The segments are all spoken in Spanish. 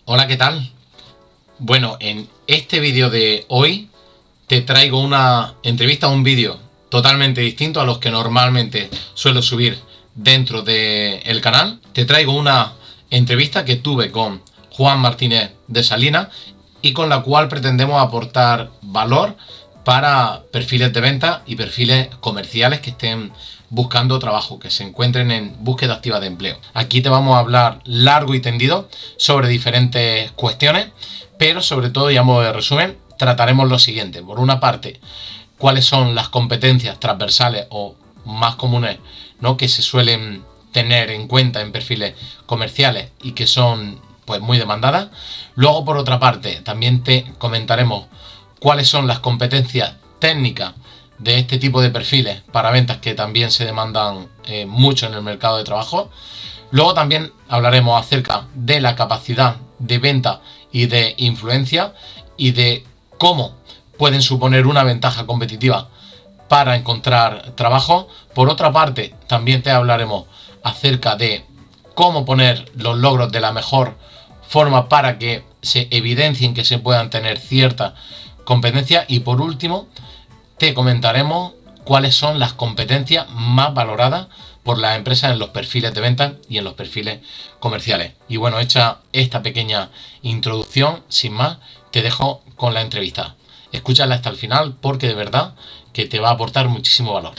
Hola, ¿qué tal? Bueno, en este vídeo de hoy te traigo una entrevista, un vídeo totalmente distinto a los que normalmente suelo subir dentro del canal. Te traigo una entrevista que tuve con Juan Martínez de Salinas y con la cual pretendemos aportar valor para perfiles de venta y perfiles comerciales que estén buscando trabajo, que se encuentren en búsqueda activa de empleo. Aquí te vamos a hablar largo y tendido sobre diferentes cuestiones, pero sobre todo, y a modo de resumen, trataremos lo siguiente. Por una parte, cuáles son las competencias transversales o más comunes, ¿no?, que se suelen tener en cuenta en perfiles comerciales y que son pues muy demandadas. Luego, por otra parte, también te comentaremos cuáles son las competencias técnicas de este tipo de perfiles para ventas que también se demandan mucho en el mercado de trabajo. Luego también hablaremos acerca de la capacidad de venta y de influencia y de cómo pueden suponer una ventaja competitiva para encontrar trabajo. Por otra parte, también te hablaremos acerca de cómo poner los logros de la mejor forma para que se evidencien que se puedan tener ciertas competencias. Y por último, te comentaremos cuáles son las competencias más valoradas por las empresas en los perfiles de venta y en los perfiles comerciales. Y bueno, hecha esta pequeña introducción, sin más, te dejo con la entrevista. Escúchala hasta el final porque de verdad que te va a aportar muchísimo valor.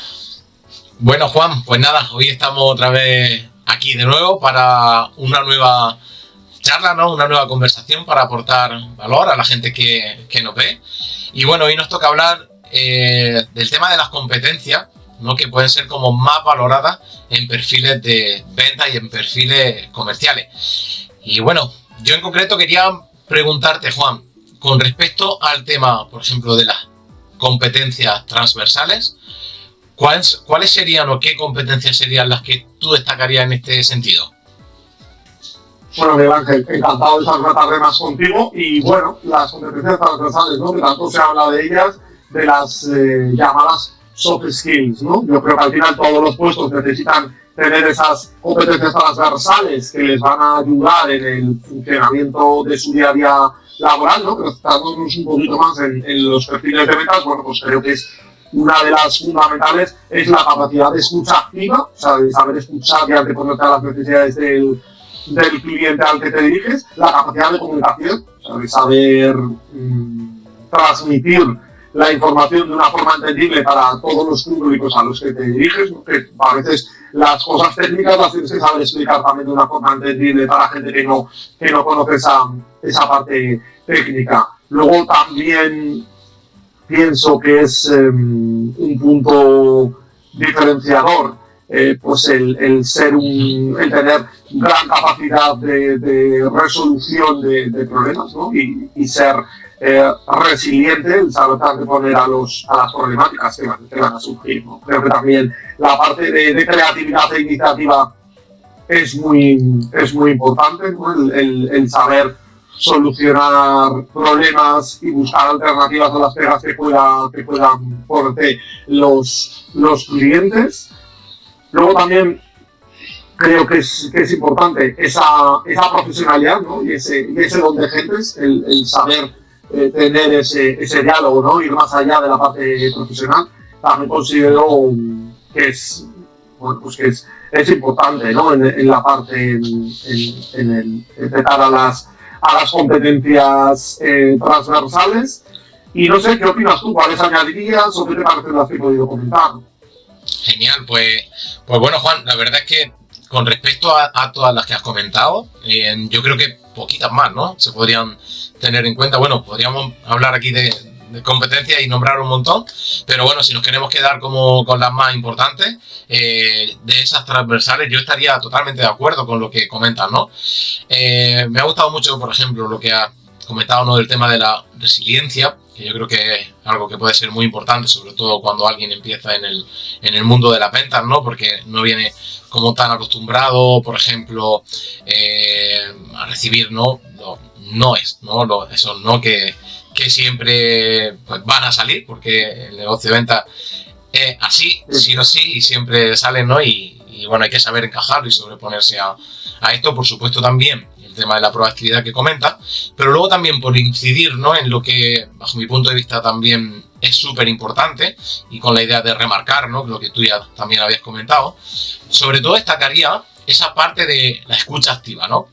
Bueno, Juan, pues nada, hoy estamos otra vez aquí de nuevo para una nueva charla, ¿no? Una nueva conversación para aportar valor a la gente que nos ve. Y bueno, hoy nos toca hablar del tema de las competencias, ¿no?, que pueden ser como más valoradas en perfiles de venta y en perfiles comerciales. Y bueno, yo en concreto quería preguntarte, Juan, con respecto al tema, por ejemplo, de las competencias transversales, ¿cuáles serían o qué competencias serían las que tú destacarías en este sentido? Bueno, Miguel Ángel, encantado de estar una tarde más contigo. Y bueno, las competencias transversales, ¿no?, que tanto se habla de ellas, de las llamadas soft skills, ¿no? Yo creo que al final todos los puestos necesitan tener esas competencias transversales que les van a ayudar en el funcionamiento de su día a día laboral, ¿no? Pero centrándonos un poquito más en los perfiles de ventas, bueno, pues creo que es una de las fundamentales, es la capacidad de escucha activa, o sea, de saber escuchar y anteponerte a las necesidades del cliente al que te diriges, la capacidad de comunicación, o sea, de saber transmitir la información de una forma entendible para todos los públicos a los que te diriges, ¿no? Que a veces las cosas técnicas las tienes que saber explicar también de una forma entendible para gente que no conoce esa parte técnica. Luego también pienso que es un punto diferenciador, pues el tener gran capacidad de resolución de problemas, ¿no? Y ser resiliente, el saber poner a las problemáticas que van a surgir, ¿no? Creo que también la parte de creatividad e iniciativa es muy importante, ¿no? El saber solucionar problemas y buscar alternativas a las pegas que puedan ponerte los clientes. Luego también creo que es importante esa profesionalidad, ¿no? y ese don de gentes, el saber tener ese diálogo, ¿no? Ir más allá de la parte profesional. También considero que es, bueno, pues que es importante, ¿no? En la parte de cara a las competencias transversales. Y no sé, ¿qué opinas tú? ¿Cuáles añadirías o qué te parecen las que he podido comentar? Genial, pues bueno, Juan, la verdad es que con respecto a todas las que has comentado, yo creo que poquitas más, ¿no?, se podrían tener en cuenta. Bueno, podríamos hablar aquí de competencias y nombrar un montón, pero bueno, si nos queremos quedar como con las más importantes, de esas transversales, yo estaría totalmente de acuerdo con lo que comentas, ¿no? Me ha gustado mucho, por ejemplo, lo que has comentado, ¿no?, del tema de la resiliencia, que yo creo que es algo que puede ser muy importante, sobre todo cuando alguien empieza en el mundo de las ventas, ¿no?, porque no viene como tan acostumbrado, por ejemplo, a recibir, ¿no?, noes, ¿no?, esos no que siempre pues van a salir, porque el negocio de venta es así, sí o sí, y siempre salen, ¿no? Y bueno, hay que saber encajarlo y sobreponerse a esto. Por supuesto, también el tema de la proactividad que comenta, pero luego también por incidir, ¿no?, en lo que, bajo mi punto de vista, también es súper importante, y con la idea de remarcar, ¿no?, lo que tú ya también habías comentado, sobre todo destacaría esa parte de la escucha activa, ¿no?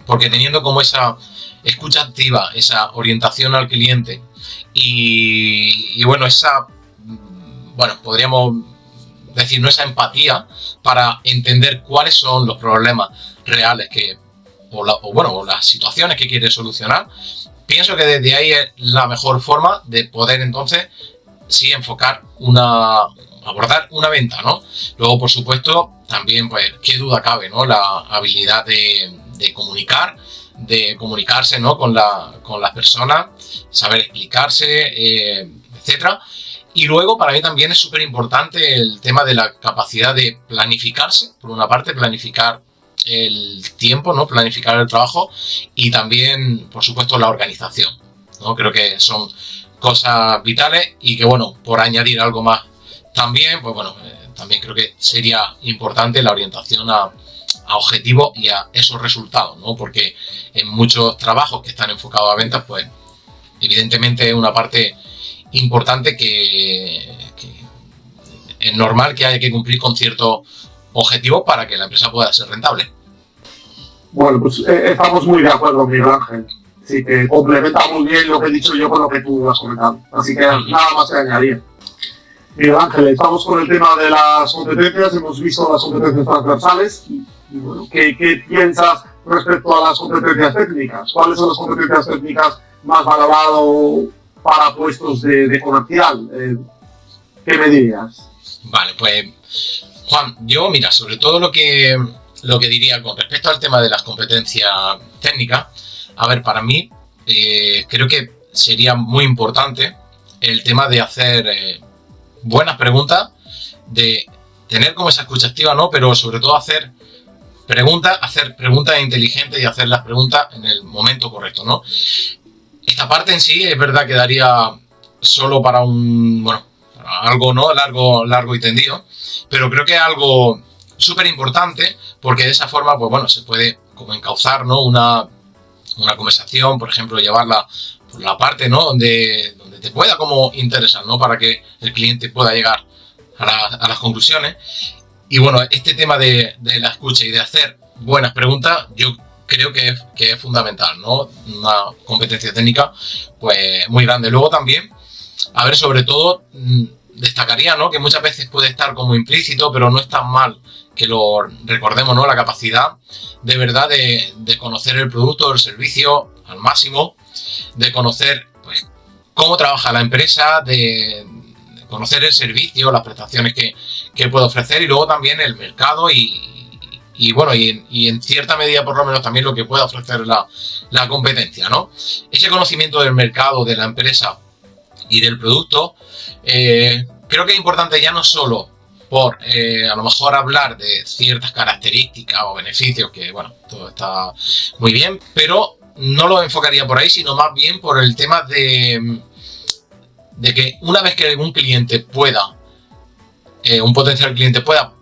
Porque teniendo como esa escucha activa, esa orientación al cliente y bueno, podríamos decir, ¿no?, esa empatía para entender cuáles son los problemas reales o las situaciones que quiere solucionar, pienso que desde ahí es la mejor forma de poder entonces sí abordar una venta, ¿no? Luego, por supuesto, también, pues, qué duda cabe, ¿no?, la habilidad de comunicarse, ¿no?, con las personas, saber explicarse, etcétera. Y luego, para mí también es súper importante el tema de la capacidad de planificarse, por una parte, planificar el tiempo, ¿no?, planificar el trabajo, y también, por supuesto, la organización, ¿no? Creo que son cosas vitales, y que, bueno, por añadir algo más también, pues bueno, también creo que sería importante la orientación a objetivos y a esos resultados, ¿no? Porque en muchos trabajos que están enfocados a ventas, pues evidentemente es una parte importante que es normal que haya que cumplir con ciertos objetivos para que la empresa pueda ser rentable. Bueno, pues estamos muy de acuerdo, Miguel Ángel. Así que complementa muy bien lo que he dicho yo con lo que tú has comentado. Así que nada más que añadir. Miguel Ángel, estamos con el tema de las competencias, hemos visto las competencias transversales. Y bueno, ¿qué piensas respecto a las competencias técnicas? ¿Cuáles son las competencias técnicas más valoradas para puestos de comercial? ¿Qué me dirías? Vale, pues Juan, yo mira, sobre todo lo que diría con respecto al tema de las competencias técnicas, a ver, para mí creo que sería muy importante el tema de hacer buenas preguntas, de tener como esa escucha activa, ¿no? Pero sobre todo hacer preguntas inteligentes y hacer las preguntas en el momento correcto, ¿no? Esta parte en sí es verdad que daría solo para algo, ¿no?, largo y tendido, pero creo que es algo súper importante, porque de esa forma, pues bueno, se puede como encauzar, ¿no?, una conversación, por ejemplo, llevarla por la parte, ¿no?, donde te pueda como interesar, ¿no?, para que el cliente pueda llegar a las conclusiones. Y bueno, este tema de la escucha y de hacer buenas preguntas, yo creo que es fundamental, ¿no? Una competencia técnica, pues, muy grande. Luego también, a ver, sobre todo, destacaría, ¿no?, que muchas veces puede estar como implícito, pero no es tan mal que lo recordemos, ¿no?, la capacidad de verdad de conocer el producto o el servicio al máximo, de conocer, pues, cómo trabaja la empresa, de conocer el servicio, las prestaciones que puede ofrecer, y luego también el mercado y bueno, y en cierta medida por lo menos también lo que pueda ofrecer la competencia, ¿no? Ese conocimiento del mercado, de la empresa y del producto, creo que es importante ya no solo por a lo mejor hablar de ciertas características o beneficios, que bueno, todo está muy bien, pero no lo enfocaría por ahí, sino más bien por el tema de que una vez que un cliente pueda, un potencial cliente pueda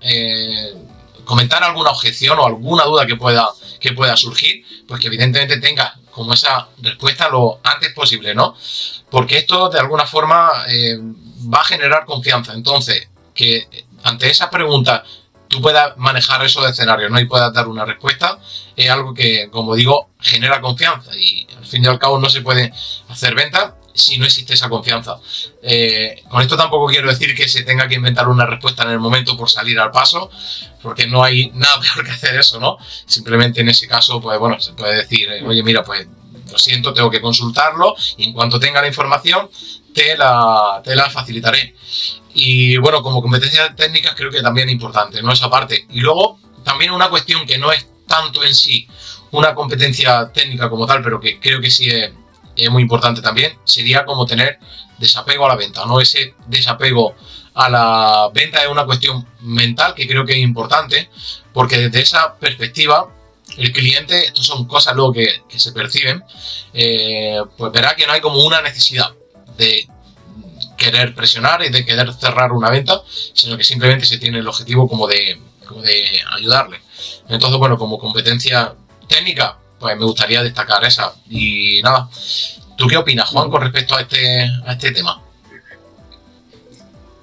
comentar alguna objeción o alguna duda que pueda surgir, pues que evidentemente tenga como esa respuesta lo antes posible, ¿no? Porque esto de alguna forma va a generar confianza. Entonces, que ante esas preguntas tú puedas manejar esos escenarios, ¿no?, y puedas dar una respuesta, es algo que, como digo, genera confianza, y al fin y al cabo no se puede hacer ventas si no existe esa confianza. Con esto tampoco quiero decir que se tenga que inventar una respuesta en el momento por salir al paso, porque no hay nada peor que hacer eso, ¿no? Simplemente en ese caso, pues bueno, se puede decir, oye, mira, pues lo siento, tengo que consultarlo, y en cuanto tenga la información te la facilitaré. Y bueno, como competencias técnicas creo que también es importante, ¿no?, esa parte. Y luego también una cuestión que no es tanto en sí una competencia técnica como tal, pero que creo que sí es muy importante también, sería como tener desapego a la venta, ¿no? Ese desapego a la venta es una cuestión mental que creo que es importante, porque desde esa perspectiva el cliente, esto son cosas luego que se perciben, pues verá que no hay como una necesidad de querer presionar y de querer cerrar una venta, sino que simplemente se tiene el objetivo como de ayudarle. Entonces, bueno, como competencia técnica, pues me gustaría destacar esa. Y nada, ¿tú qué opinas, Juan, con respecto a este tema?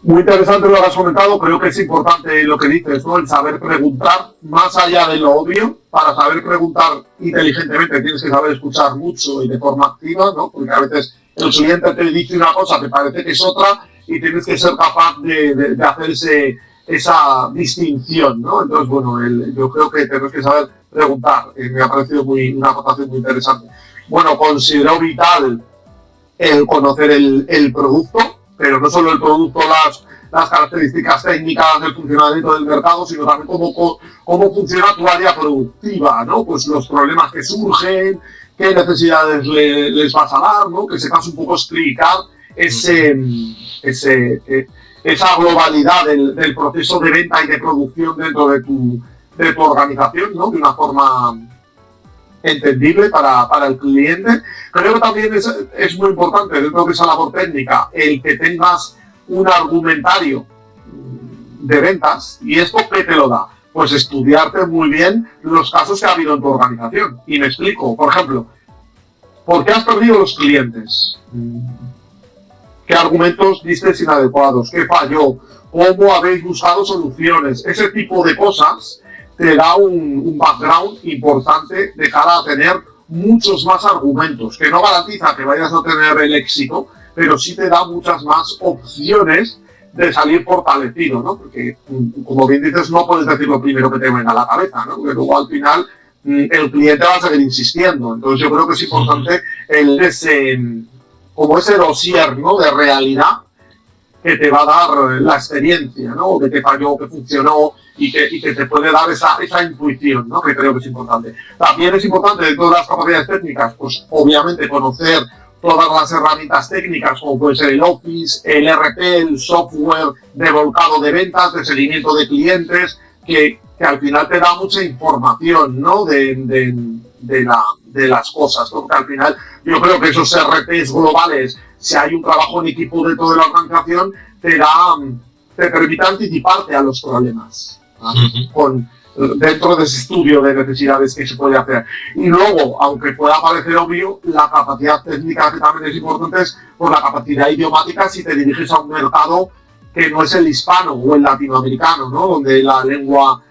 Muy interesante lo que has comentado, creo que es importante lo que dices, ¿no? El saber preguntar más allá de lo obvio. Para saber preguntar inteligentemente tienes que saber escuchar mucho y de forma activa, ¿no? Porque a veces el cliente te dice una cosa que parece que es otra y tienes que ser capaz de hacer esa distinción, ¿no? Entonces, bueno, yo creo que tenemos que saber preguntar. Me ha parecido una aportación muy interesante. Bueno, considero vital el conocer el producto, pero no solo el producto, las características técnicas del funcionamiento del mercado, sino también cómo funciona tu área productiva, ¿no? Pues los problemas que surgen, qué necesidades les vas a dar, ¿no? Que sepas un poco explicar esa globalidad del proceso de venta y de producción dentro de tu organización, ¿no? De una forma entendible para el cliente. Creo que también es muy importante dentro de esa labor técnica el que tengas un argumentario de ventas. ¿Y esto qué te lo da? Pues estudiarte muy bien los casos que ha habido en tu organización. Y me explico. Por ejemplo, ¿por qué has perdido los clientes? ¿Qué argumentos diste inadecuados? ¿Qué falló? ¿Cómo habéis buscado soluciones? Ese tipo de cosas te da un background importante de cara a tener muchos más argumentos, que no garantiza que vayas a tener el éxito, pero sí te da muchas más opciones de salir fortalecido, ¿no? Porque, como bien dices, no puedes decir lo primero que te venga a la cabeza, ¿no? Porque luego al final el cliente va a seguir insistiendo. Entonces yo creo que es importante como ese dossier, ¿no? De realidad que te va a dar la experiencia, ¿no? Que te falló, que funcionó y que te puede dar esa intuición, ¿no? Que creo que es importante. También es importante dentro de las capacidades técnicas, pues obviamente conocer todas las herramientas técnicas, como puede ser el Office, el ERP, el software de volcado de ventas, de seguimiento de clientes, que al final te da mucha información, ¿no? De las cosas, ¿no? Porque al final yo creo que esos ERPs globales, si hay un trabajo en equipo dentro de la organización, te permite anticiparte a los problemas, ¿no? Dentro de ese estudio de necesidades que se puede hacer. Y luego, aunque pueda parecer obvio, la capacidad técnica que también es importante es por la capacidad idiomática si te diriges a un mercado que no es el hispano o el latinoamericano, ¿no? Donde la lengua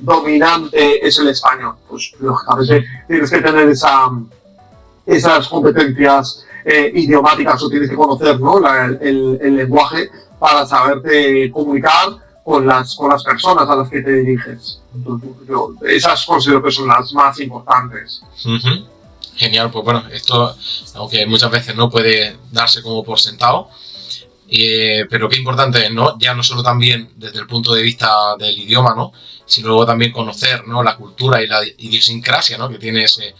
dominante es el español. Pues lógicamente tienes que tener esas competencias idiomáticas o tienes que conocer, ¿no? el lenguaje para saberte comunicar con las personas a las que te diriges. Entonces, esas considero que son las más importantes. Genial, pues bueno, esto, aunque muchas veces no puede darse como por sentado, pero qué importante, ¿no? Ya no solo también desde el punto de vista del idioma, ¿no? Sino luego también conocer, ¿no? La cultura y la idiosincrasia, ¿no? Que tiene ese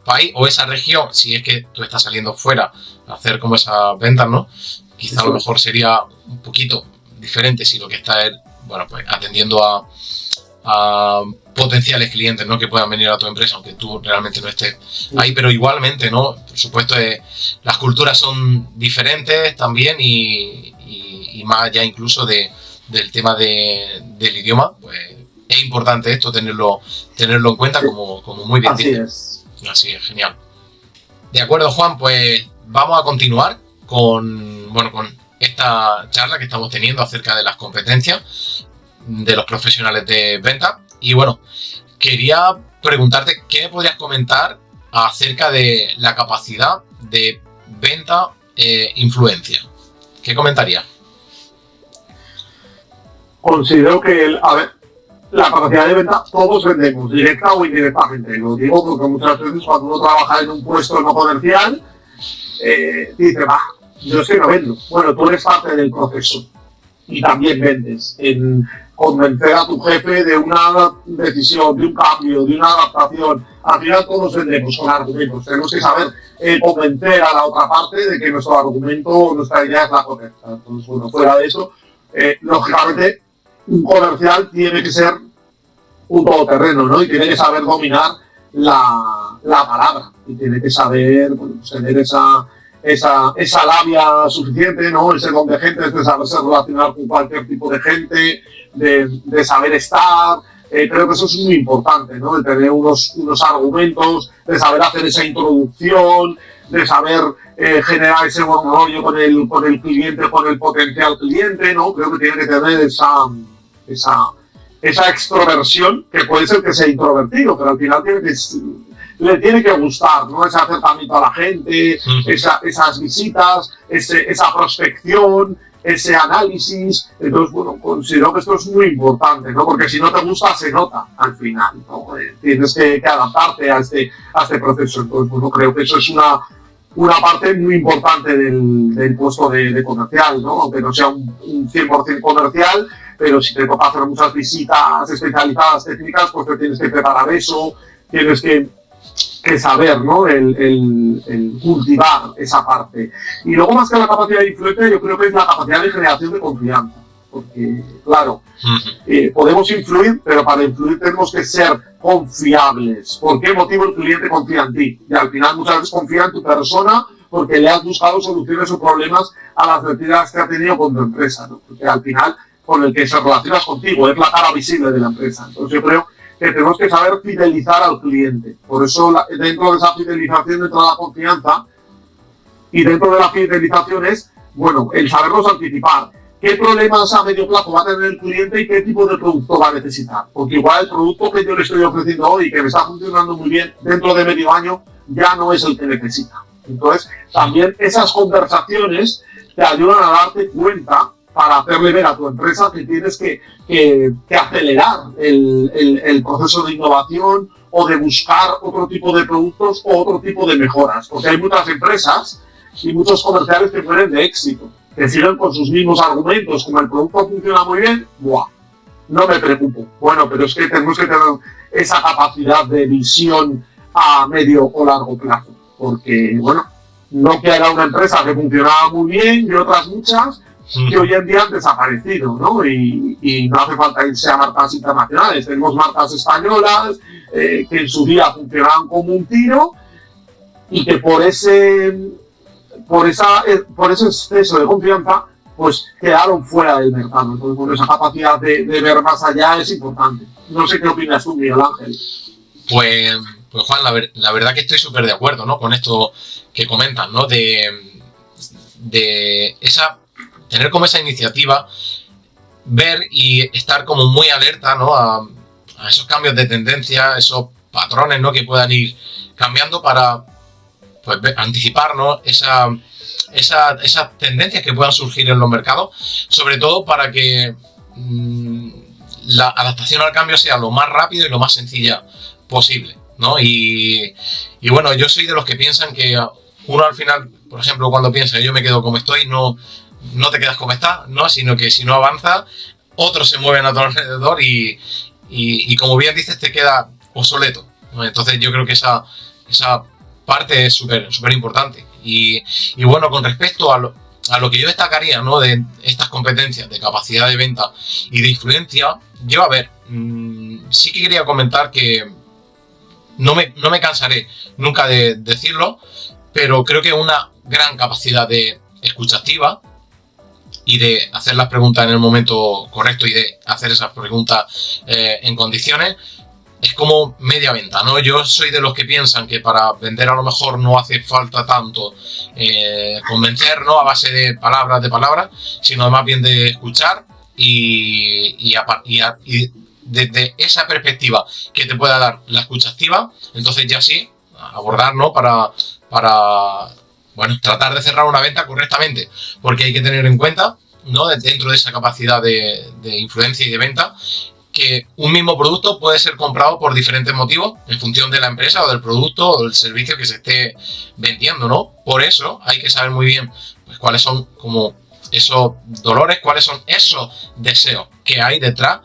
país o esa región, si es que tú estás saliendo fuera a hacer como esas ventas, ¿no? Quizá a lo mejor sería un poquito diferente si lo que está es, bueno, pues atendiendo a potenciales clientes, ¿no? Que puedan venir a tu empresa, aunque tú realmente no estés ahí, pero igualmente, ¿no? Por supuesto, las culturas son diferentes también y más allá incluso del tema del idioma, pues es importante esto tenerlo en cuenta, como muy bien dices. Así es, genial. De acuerdo, Juan, pues vamos a continuar con esta charla que estamos teniendo acerca de las competencias de los profesionales de venta. Y bueno, quería preguntarte qué me podrías comentar acerca de la capacidad de venta influencia. ¿Qué comentarías? Considero que la capacidad de venta, todos vendemos, directa o indirectamente. Lo digo porque muchas veces cuando uno trabaja en un puesto no comercial, dice, yo es que no vendo. Bueno, tú eres parte del proceso y también vendes. En convencer a tu jefe de una decisión, de un cambio, de una adaptación. Al final todos vendemos con argumentos. Tenemos que saber convencer a la otra parte de que nuestro argumento o nuestra idea es la correcta. Entonces, bueno, fuera de eso, lógicamente, un comercial tiene que ser un todoterreno, ¿no? Y tiene que saber dominar la palabra. Y tiene que saber, bueno, pues tener esa labia suficiente, ¿no? Ese don de gente, de saberse relacionar con cualquier tipo de gente, de saber estar, Creo que eso es muy importante, ¿no? De tener unos argumentos, de saber hacer esa introducción, de saber generar ese buen rollo con el cliente, con el potencial cliente, ¿no? Creo que tiene que tener esa extroversión, que puede ser que sea introvertido, pero al final le tiene que gustar, ¿no? Ese acercamiento a la gente, esas visitas, esa prospección, ese análisis. Entonces, bueno, considero que esto es muy importante, ¿no? Porque si no te gusta, se nota al final, ¿no? Tienes que adaptarte a este proceso. Entonces, bueno, creo que eso es una parte muy importante del puesto de comercial, ¿no? Aunque no sea un 100% comercial, pero si te toca hacer muchas visitas especializadas técnicas, pues te tienes que preparar eso, tienes que saber, ¿no? El cultivar esa parte. Y luego, más que la capacidad de influencia, yo creo que es la capacidad de generación de confianza. Porque, claro, podemos influir, pero para influir tenemos que ser confiables. ¿Por qué motivo el cliente confía en ti? Y al final muchas veces confía en tu persona porque le has buscado soluciones o problemas a las necesidades que ha tenido con tu empresa, ¿no? Porque al final, con el que se relaciona contigo, es la cara visible de la empresa. Entonces yo creo que tenemos que saber fidelizar al cliente. Por eso dentro de esa fidelización entra la confianza, y dentro de la fidelización es, bueno, el sabernos anticipar. ¿Qué problemas a medio plazo va a tener el cliente y qué tipo de producto va a necesitar? Porque igual el producto que yo le estoy ofreciendo hoy, que me está funcionando muy bien, dentro de medio año ya no es el que necesita. Entonces, también esas conversaciones te ayudan a darte cuenta, para hacerle ver a tu empresa que tienes que acelerar el proceso de innovación o de buscar otro tipo de productos o otro tipo de mejoras. Porque hay muchas empresas y muchos comerciales que mueren de éxito, que siguen con sus mismos argumentos, como el producto funciona muy bien, ¡buah! No me preocupo. Bueno, pero es que tenemos que tener esa capacidad de visión a medio o largo plazo. Porque, bueno, no que haya una empresa que funcionaba muy bien y otras muchas que hoy en día han desaparecido, ¿no? Y no hace falta irse a marcas internacionales. Tenemos marcas españolas que en su día funcionaban como un tiro y que por ese exceso de confianza, pues quedaron fuera del mercado. Entonces, por esa capacidad de ver más allá es importante. No sé qué opinas tú, Miguel Ángel. Pues Juan, la verdad que estoy súper de acuerdo, ¿no? Con esto que comentas, ¿no? De tener como esa iniciativa, ver y estar como muy alerta, ¿no? A esos cambios de tendencia, esos patrones, ¿no? Que puedan ir cambiando para, pues, anticipar, ¿no? Esas tendencias que puedan surgir en los mercados, sobre todo para que la adaptación al cambio sea lo más rápido y lo más sencilla posible, ¿no? Y bueno, yo soy de los que piensan que uno al final, por ejemplo, cuando piensa yo me quedo como estoy, no te quedas como estás, ¿no? Sino que si no avanzas, otros se mueven a tu alrededor y como bien dices, te queda obsoleto, ¿no? Entonces yo creo que esa parte es súper importante. Y bueno, con respecto a lo que yo destacaría, ¿no? De estas competencias de capacidad de venta y de influencia, yo, a ver, sí que quería comentar que no me cansaré nunca de decirlo, pero creo que una gran capacidad de escucha activa y de hacer las preguntas en el momento correcto y de hacer esas preguntas en condiciones es como media venta, ¿no? Yo soy de los que piensan que para vender a lo mejor no hace falta tanto convencer, ¿no? A base de palabras, sino más bien de escuchar y desde esa perspectiva que te pueda dar la escucha activa, entonces ya sí, abordar, ¿no? Para bueno, tratar de cerrar una venta correctamente, porque hay que tener en cuenta, ¿no? Dentro de esa capacidad de influencia y de venta, que un mismo producto puede ser comprado por diferentes motivos en función de la empresa o del producto o del servicio que se esté vendiendo, ¿no? Por eso hay que saber muy bien, pues, cuáles son como esos dolores, cuáles son esos deseos que hay detrás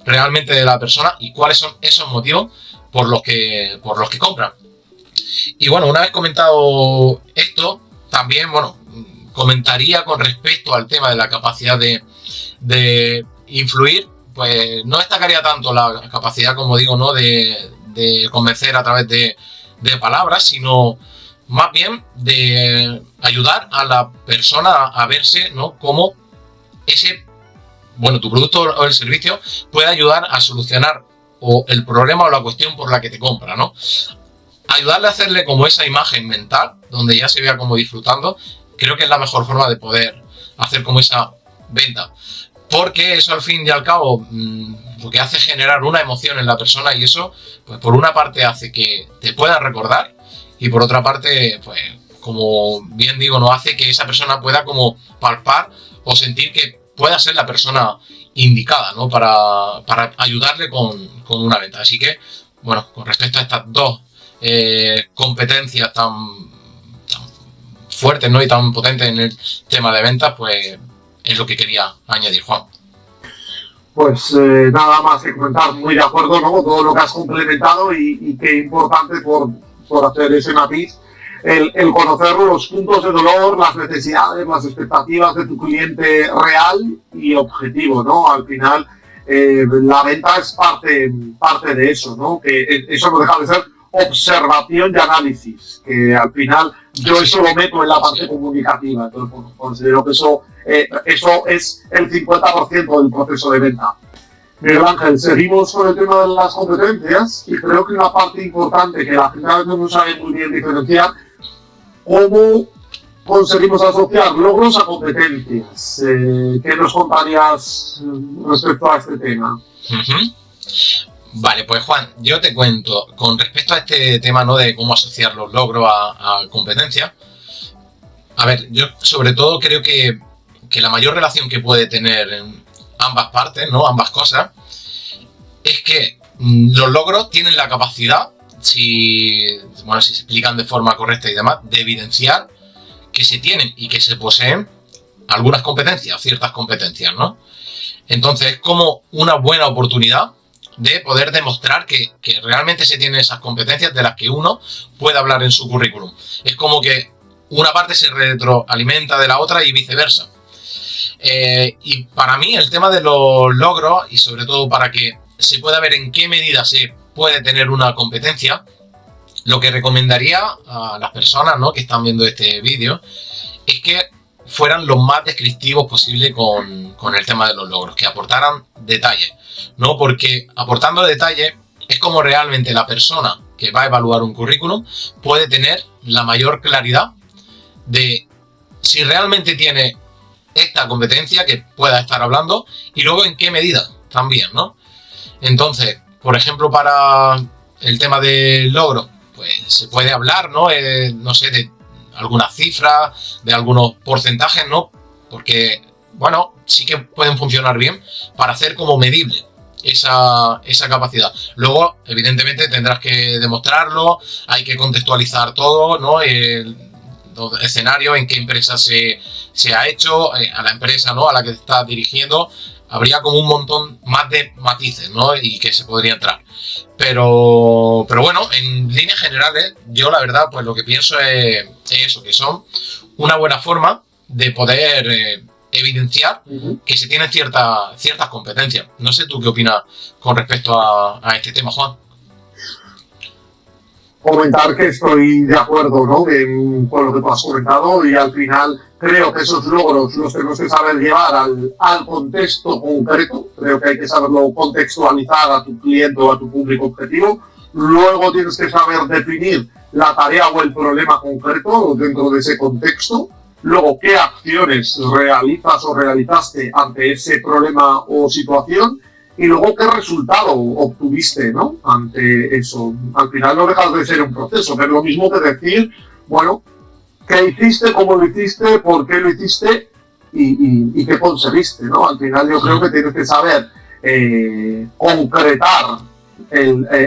realmente de la persona y cuáles son esos motivos por los que compran. Y bueno, una vez comentado esto, también, bueno, comentaría con respecto al tema de la capacidad de influir, pues no destacaría tanto la capacidad, como digo, ¿no? de convencer a través de palabras, sino más bien de ayudar a la persona a verse, ¿no? Como tu producto o el servicio puede ayudar a solucionar o el problema o la cuestión por la que te compra, ¿no? Ayudarle a hacerle como esa imagen mental, donde ya se vea como disfrutando, creo que es la mejor forma de poder hacer como esa venta. Porque eso al fin y al cabo lo que hace es generar una emoción en la persona y eso, pues por una parte hace que te pueda recordar y por otra parte, pues como bien digo, no hace que esa persona pueda como palpar o sentir que pueda ser la persona indicada, ¿no? Para ayudarle con una venta. Así que, bueno, con respecto a estas dos competencias tan fuertes, ¿no? Y tan potentes en el tema de ventas, pues es lo que quería añadir, Juan. Pues nada más que comentar, muy de acuerdo, ¿no? Todo lo que has complementado y qué importante por hacer ese matiz, el conocer los puntos de dolor, las necesidades, las expectativas de tu cliente real y objetivo, ¿no? Al final, la venta es parte de eso, ¿no? Que eso no deja de ser observación y análisis, que al final yo eso lo meto en la parte comunicativa, entonces bueno, considero que eso es el 50% del proceso de venta. Miguel Ángel, seguimos con el tema de las competencias y creo que una parte importante que la gente a veces no sabe muy bien diferenciar, cómo conseguimos asociar logros a competencias. ¿Qué nos contarías respecto a este tema? Vale, pues Juan, yo te cuento, con respecto a este tema, ¿no? De cómo asociar los logros a competencias. A ver, yo sobre todo creo que la mayor relación que puede tener en ambas partes, ¿no? Ambas cosas, es que los logros tienen la capacidad, si se explican de forma correcta y demás, de evidenciar que se tienen y que se poseen algunas competencias, ciertas competencias, ¿no? Entonces es como una buena oportunidad de poder demostrar que realmente se tienen esas competencias de las que uno puede hablar en su currículum. Es como que una parte se retroalimenta de la otra y viceversa. Y para mí el tema de los logros, y sobre todo para que se pueda ver en qué medida se puede tener una competencia, lo que recomendaría a las personas, ¿no? Que están viendo este vídeo es que fueran lo más descriptivos posible con el tema de los logros, que aportaran detalles, ¿no? Porque aportando detalles es como realmente la persona que va a evaluar un currículum puede tener la mayor claridad de si realmente tiene esta competencia que pueda estar hablando y luego en qué medida también, ¿no? Entonces, por ejemplo, para el tema del logro, pues se puede hablar, ¿no? No sé, de algunas cifras, de algunos porcentajes, ¿no? Porque, bueno, sí que pueden funcionar bien para hacer como medible esa capacidad. Luego, evidentemente, tendrás que demostrarlo, hay que contextualizar todo, ¿no? Los escenarios, en qué empresa se ha hecho, a la empresa, ¿no? A la que te estás dirigiendo, habría como un montón más de matices, ¿no? Y que se podría entrar. Pero bueno, en líneas generales, yo la verdad, pues lo que pienso es eso, que son una buena forma de poder evidenciar que se tienen ciertas competencias. No sé tú qué opinas con respecto a este tema, Juan. Comentar que estoy de acuerdo, ¿no? Con lo que tú has comentado y al final creo que esos logros los tenemos que saber llevar al contexto concreto. Creo que hay que saberlo contextualizar a tu cliente o a tu público objetivo. Luego tienes que saber definir la tarea o el problema concreto dentro de ese contexto. Luego, qué acciones realizas o realizaste ante ese problema o situación. Y luego, ¿qué resultado obtuviste, ¿no? Ante eso? Al final no dejas de ser un proceso, pero es lo mismo que decir, bueno, ¿qué hiciste, cómo lo hiciste, por qué lo hiciste y qué conseguiste, ¿no? Al final yo creo que tienes que saber concretar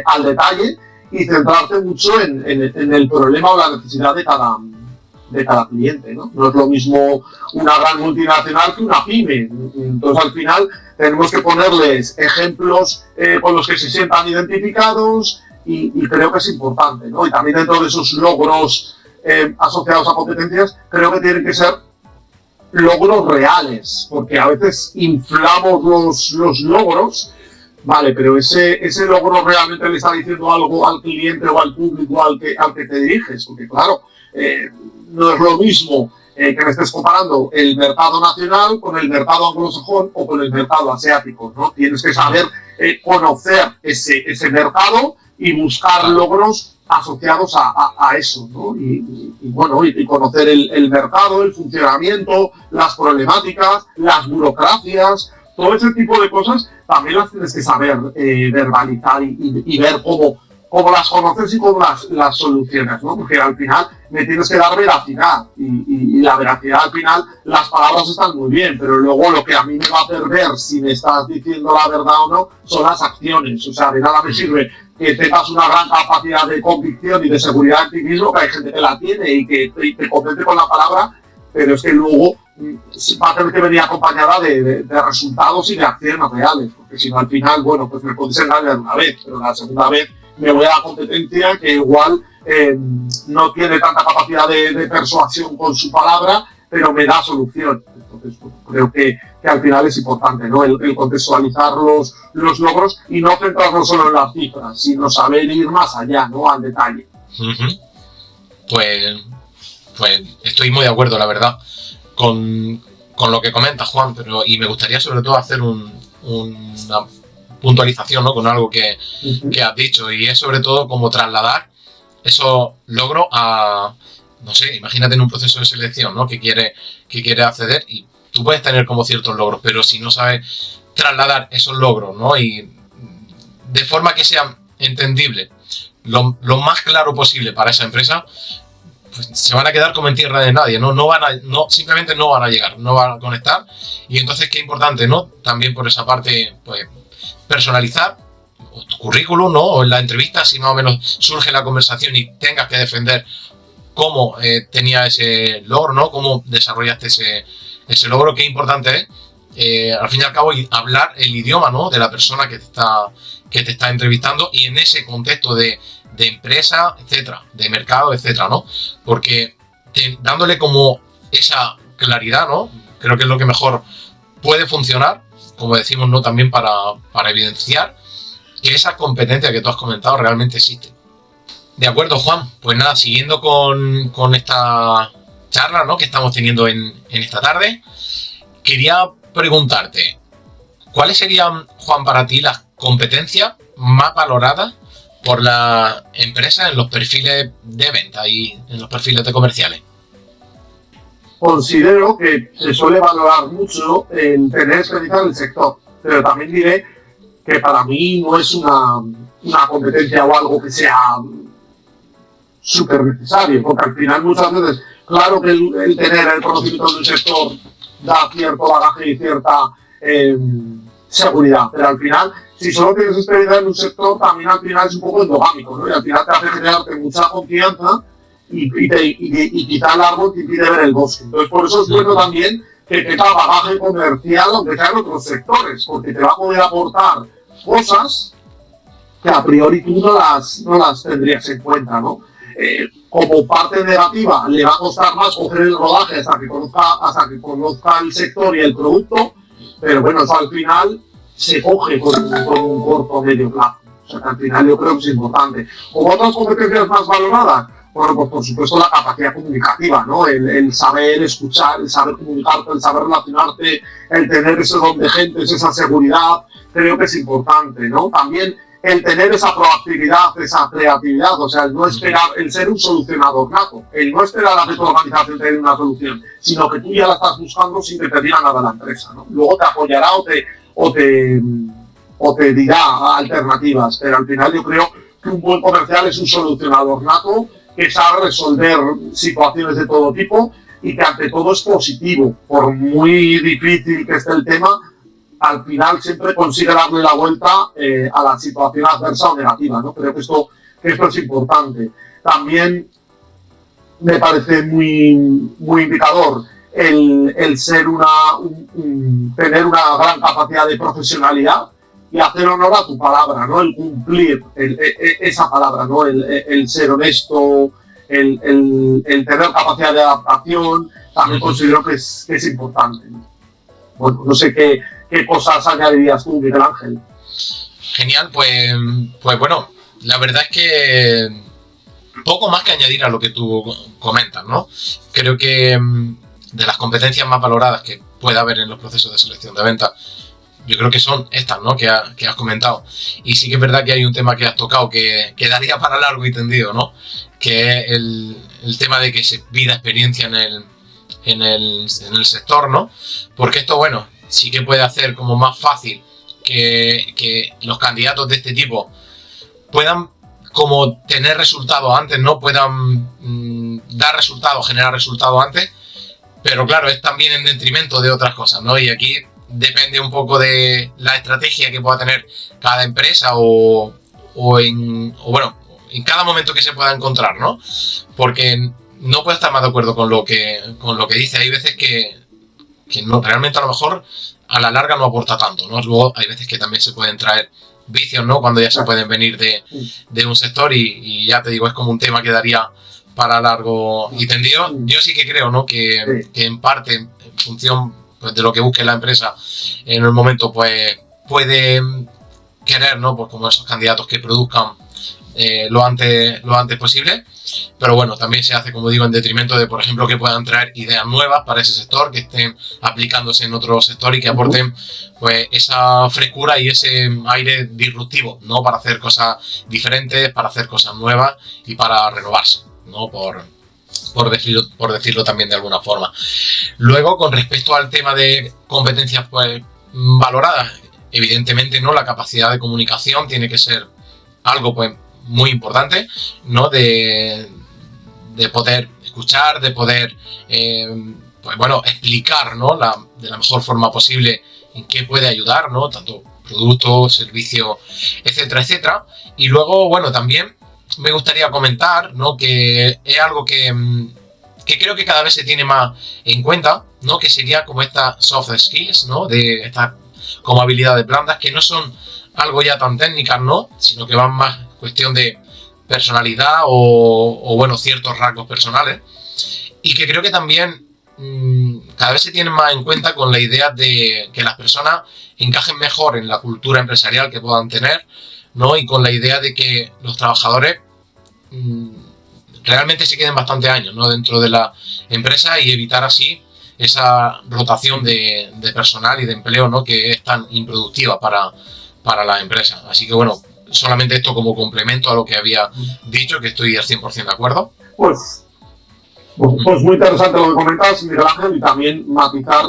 al detalle y centrarte mucho en el problema o la necesidad de cada cliente, ¿no? No es lo mismo una gran multinacional que una pyme. Entonces, al final, tenemos que ponerles ejemplos con los que se sientan identificados y creo que es importante, ¿no? Y también dentro de esos logros asociados a competencias, creo que tienen que ser logros reales, porque a veces inflamos los logros Vale, pero ese logro realmente le está diciendo algo al cliente o al público al que te diriges, porque claro, no es lo mismo que me estés comparando el mercado nacional con el mercado anglosajón o con el mercado asiático, ¿no? Tienes que saber conocer ese mercado y buscar logros asociados a eso, ¿no? Y conocer el mercado, el funcionamiento, las problemáticas, las burocracias, todo ese tipo de cosas también las tienes que saber verbalizar y ver cómo las conoces y cómo las solucionas, ¿no? Porque al final me tienes que dar veracidad y la veracidad al final, las palabras están muy bien, pero luego lo que a mí me va a hacer ver si me estás diciendo la verdad o no son las acciones. O sea, de nada me sirve que tengas una gran capacidad de convicción y de seguridad en ti mismo, que hay gente que la tiene y que te convence con la palabra, pero es que luego va a tener que venir acompañada de resultados y de acciones reales, porque si no al final, bueno, pues me puedes engañar una vez, pero la segunda vez me voy a la competencia que igual no tiene tanta capacidad de persuasión con su palabra, pero me da solución. Entonces, bueno, creo que al final es importante, ¿no? El contextualizar los logros y no centrarnos solo en las cifras, sino saber ir más allá, ¿no? Al detalle. Pues estoy muy de acuerdo, la verdad, con lo que comenta Juan, y me gustaría sobre todo hacer una puntualización, ¿no? Con algo que has dicho, y es sobre todo cómo trasladar esos logros a, no sé, imagínate en un proceso de selección, ¿no? que quiere acceder, y tú puedes tener como ciertos logros, pero si no sabes trasladar esos logros, ¿no? Y de forma que sean entendibles lo más claro posible para esa empresa, pues se van a quedar como en tierra de nadie, ¿no? Simplemente no van a llegar, no van a conectar. Y entonces qué importante, ¿no? También por esa parte, pues personalizar tu currículum, ¿no? O en la entrevista, si más o menos surge la conversación y tengas que defender cómo tenía ese logro, ¿no? Cómo desarrollaste ese logro, qué importante es, al fin y al cabo, hablar el idioma, ¿no? De la persona que te está entrevistando, y en ese contexto de empresa, etcétera, de mercado, etcétera, ¿no? Porque dándole como esa claridad, ¿no? Creo que es lo que mejor puede funcionar, como decimos, ¿no? También para evidenciar que esa competencia que tú has comentado realmente existe. De acuerdo, Juan. Pues nada, siguiendo con esta charla, ¿no? Que estamos teniendo en esta tarde, quería preguntarte, ¿cuáles serían, Juan, para ti las competencias más valoradas por la empresa en los perfiles de venta y en los perfiles de comerciales? Considero que se suele valorar mucho el tener experiencia en el sector, pero también diré que para mí no es una competencia o algo que sea súper necesario, porque al final muchas veces, claro que el tener el conocimiento del sector da cierto bagaje y cierta seguridad, pero al final, si solo tienes experiencia en un sector, también al final es un poco endogámico, ¿no? Y al final te hace generarte mucha confianza y quizá el árbol te impide ver el bosque. Entonces, por eso es bueno también que tenga bagaje comercial, aunque sea en otros sectores, porque te va a poder aportar cosas que a priori tú no las tendrías en cuenta, ¿no? Como parte negativa, le va a costar más coger el rodaje hasta que conozca el sector y el producto, pero bueno, eso al final se coge con un corto o medio plazo. O sea, que al final yo creo que es importante. Como otras competencias más valoradas, bueno, pues por supuesto la capacidad comunicativa, ¿no? El saber escuchar, el saber comunicarte, el saber relacionarte, el tener ese don de gentes, esa seguridad, creo que es importante, ¿no? También el tener esa proactividad, esa creatividad, o sea, el no esperar, el ser un solucionador nato, el no esperar a que tu organización te dé una solución, sino que tú ya la estás buscando sin que te diga nada la empresa, ¿no? Luego te apoyará o te dirá alternativas, pero al final yo creo que un buen comercial es un solucionador nato que sabe resolver situaciones de todo tipo y que ante todo es positivo, por muy difícil que esté el tema, al final siempre consigue darle la vuelta a la situación adversa o negativa, ¿no? Creo que esto es importante. También me parece muy indicador el ser tener una gran capacidad de profesionalidad y hacer honor a tu palabra, ¿no? El cumplir esa palabra, ¿no? El ser honesto, el tener capacidad de adaptación, también considero que es importante, ¿no? Bueno, no sé qué cosas añadirías tú, Miguel Ángel. Genial, pues bueno, la verdad es que poco más que añadir a lo que tú comentas, ¿no? Creo que de las competencias más valoradas que puede haber en los procesos de selección de ventas, yo creo que son estas, ¿no? Que has comentado. Y sí que es verdad que hay un tema que has tocado que daría para largo y tendido, ¿no? Que es el tema de que se pida experiencia en el sector, ¿no? Porque esto, bueno, sí que puede hacer como más fácil que los candidatos de este tipo puedan como tener resultados antes, ¿no? Puedan dar resultados, generar resultados antes, pero claro, es también en detrimento de otras cosas, ¿no? Y aquí depende un poco de la estrategia que pueda tener cada empresa o bueno, en cada momento que se pueda encontrar, ¿no? Porque no puedo estar más de acuerdo con lo que dice. Hay veces que no, realmente a lo mejor a la larga no aporta tanto, ¿no? Luego hay veces que también se pueden traer vicios, ¿no? Cuando ya se pueden venir de un sector y ya te digo, es como un tema que daría para largo y tendido. Yo sí que creo, ¿no? Que en parte, en función pues, de lo que busque la empresa en el momento, pues puede querer, ¿no? Pues como esos candidatos que produzcan lo antes posible. Pero bueno, también se hace, como digo, en detrimento de, por ejemplo, que puedan traer ideas nuevas para ese sector, que estén aplicándose en otro sector y que aporten pues esa frescura y ese aire disruptivo, ¿no? Para hacer cosas diferentes, para hacer cosas nuevas y para renovarse, ¿no? Por decirlo también de alguna forma. Luego, con respecto al tema de competencias pues valoradas, evidentemente, ¿no? La capacidad de comunicación tiene que ser algo pues muy importante, ¿no? De poder escuchar, de poder pues bueno, explicar, ¿no? De la mejor forma posible en qué puede ayudar, ¿no? Tanto producto, servicio, etcétera, etcétera. Y luego, bueno, también me gustaría comentar, ¿no? Que es algo que creo que cada vez se tiene más en cuenta, ¿no? Que sería como estas soft skills, ¿no? De estas como habilidades blandas que no son algo ya tan técnicas, ¿no? Sino que van más cuestión de personalidad o bueno, ciertos rasgos personales. Y que creo que también cada vez se tienen más en cuenta con la idea de que las personas encajen mejor en la cultura empresarial que puedan tener, ¿no? Y con la idea de que los trabajadores realmente se queden bastantes años, ¿no? Dentro de la empresa y evitar así esa rotación de personal y de empleo, ¿no? Que es tan improductiva para la empresa. Así que bueno, solamente esto como complemento a lo que había dicho, que estoy al 100% de acuerdo. Pues muy interesante lo que comentas, Miguel Ángel, y también matizar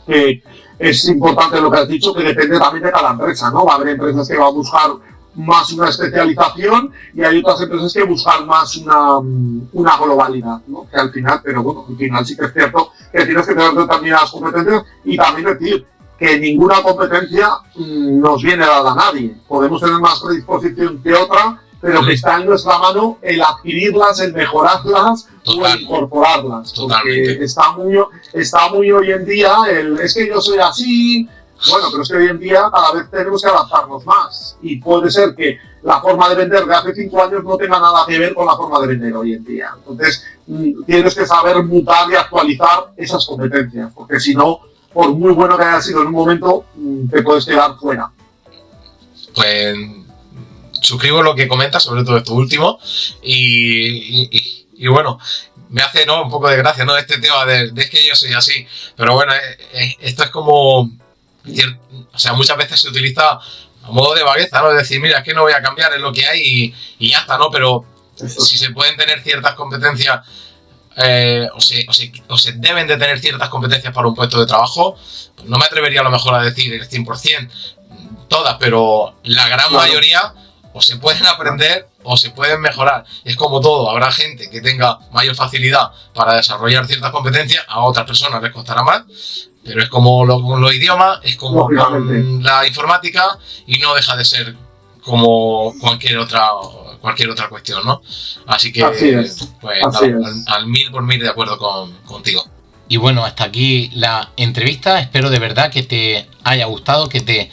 que es importante lo que has dicho, que depende también de cada empresa, ¿no? Va a haber empresas que van a buscar más una especialización y hay otras empresas que buscan más una globalidad, ¿no? Que al final, pero bueno, al final sí que es cierto que tienes que tener determinadas competencias y también decir que ninguna competencia nos viene dada a nadie. Podemos tener más predisposición que otra, pero que está en nuestra mano el adquirirlas, el mejorarlas o el incorporarlas. Porque está muy hoy en día es que yo soy así. Bueno, pero es que hoy en día cada vez tenemos que adaptarnos más. Y puede ser que la forma de vender de hace 5 años no tenga nada que ver con la forma de vender hoy en día. Entonces, tienes que saber mutar y actualizar esas competencias, porque si no, por muy bueno que haya sido en un momento, te puedes quedar fuera. Pues suscribo lo que comentas, sobre todo esto último, y bueno, me hace, ¿no? Un poco de gracia, ¿no? Este tema de que yo soy así, pero bueno, esto es como, o sea, muchas veces se utiliza a modo de vagueza, ¿no? Es decir, mira, es que no voy a cambiar, es lo que hay y ya está, ¿no? Pero si se pueden tener ciertas competencias, o se deben de tener ciertas competencias para un puesto de trabajo, pues no me atrevería a lo mejor a decir el 100% todas, pero la gran mayoría o se pueden aprender o se pueden mejorar. Es como todo, habrá gente que tenga mayor facilidad para desarrollar ciertas competencias, a otras personas les costará más, pero es como con los idiomas, es como con la informática y no deja de ser como cualquier otra cuestión, ¿no? Así que, pues, al 1000% de acuerdo contigo. Y bueno, hasta aquí la entrevista. Espero de verdad que te haya gustado, que te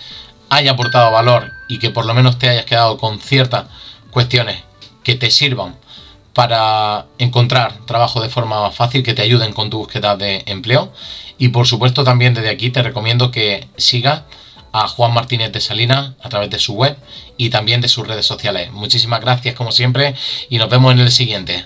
haya aportado valor y que por lo menos te hayas quedado con ciertas cuestiones que te sirvan para encontrar trabajo de forma más fácil, que te ayuden con tu búsqueda de empleo. Y por supuesto también desde aquí te recomiendo que sigas a Juan Martínez de Salinas a través de su web y también de sus redes sociales. Muchísimas gracias como siempre y nos vemos en el siguiente.